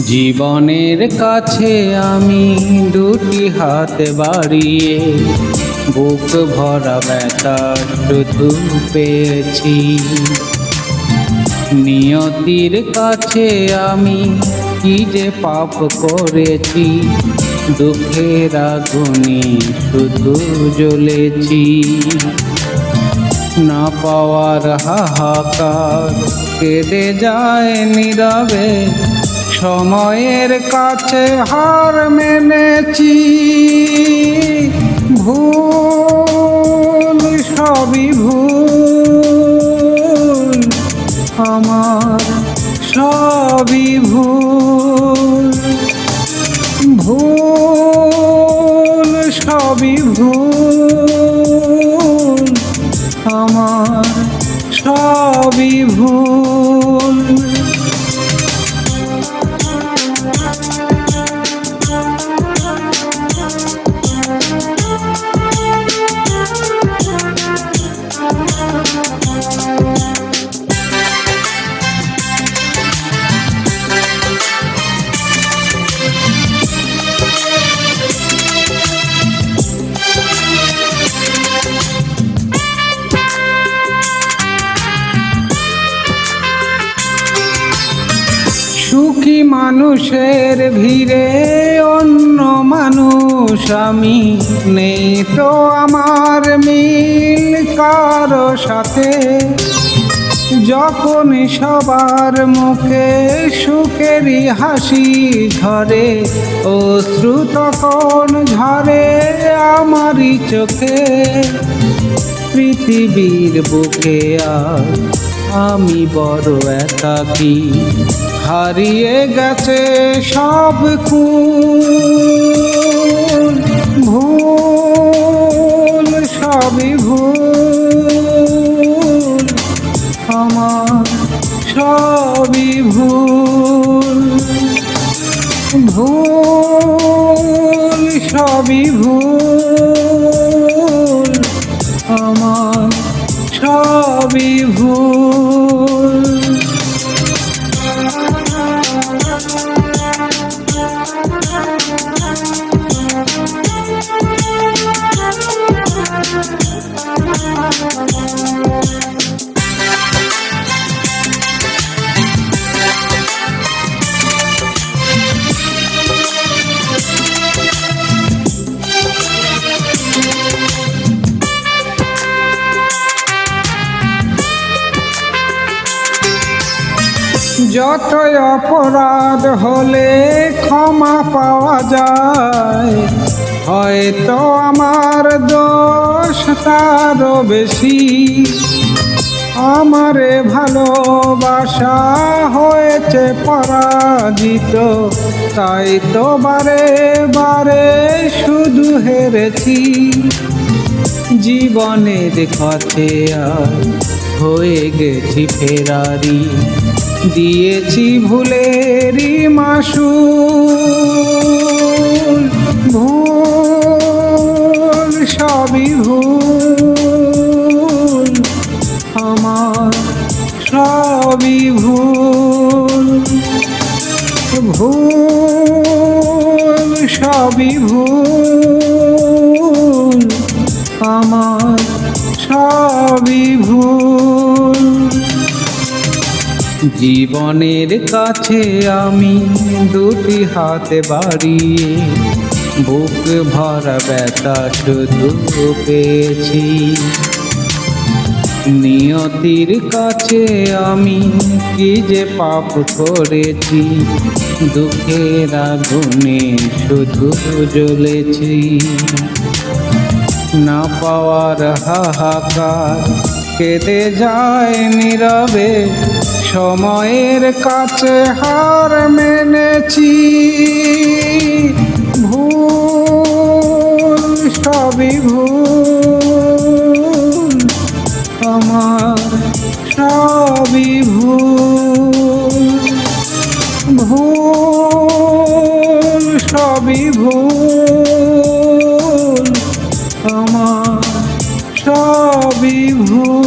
জীবনের কাছে আমি দুটি হাত বাড়িয়ে বুক ভরা ব্যথা শুধু পেয়েছি। নিয়তির কাছে আমি কি যে পাপ করেছি, দুঃখের আগুনে শুধু জ্বলেছি। না পাওয়ার হাহাকার কেঁদে যায় নীরবে, সময়ের কাছে হার মেনেছি। ভুল সবই ভুল, আমার সবই ভুল। ভুল সবই ভুল, আমার সবই ভুল। সুখী মানুষের ভিড়ে অন্য মানুষ আমি, নেই তো আমার মিল কারো সাথে। যখন সবার মুখে সুখেরই হাসি ঝরে, অশ্রু তখন ঝরে আমারই চোখে। পৃথিবীর বুকে আর আমি বড় একাকী, হারিয়ে গেছে সব কুল। ভুল সবই ভুল, আমার সবই ভুল। ভুল সবই ভুল, আমার সবই ভুল। যতই অপরাধ হলে ক্ষমা পাওয়া যায়, হয়তো আমার দোষ তারও বেশি। আমারে ভালোবাসা হয়েছে পরাজিত, তাই তো বারে বারে শুধু হেরেছি। জীবনের পথে আর হয়ে গেছি ফেরারি, দিয়েছি ভুলেরই মাসুল। ভুল সবই ভুল, আমার সবই ভুল। ভুল সবই ভুল, আমার সবই ভুল। জীবনের কাছে আমি দুটি হাত বাড়িয়ে বুক ভরা ব্যথা শুধু পেয়েছি। নিয়তির কাছে আমি কি যে পাপ করেছি, দুঃখের আগুনে শুধু জ্বলেছি। না পাওয়ার হাহাকার কেঁদে যায় নীরবে, সময়ের কাছে হার মেনেছি। ভুল সবই ভুল, আমার সবই ভুল। ভুল সবই ভুল, আমার সবই ভুল।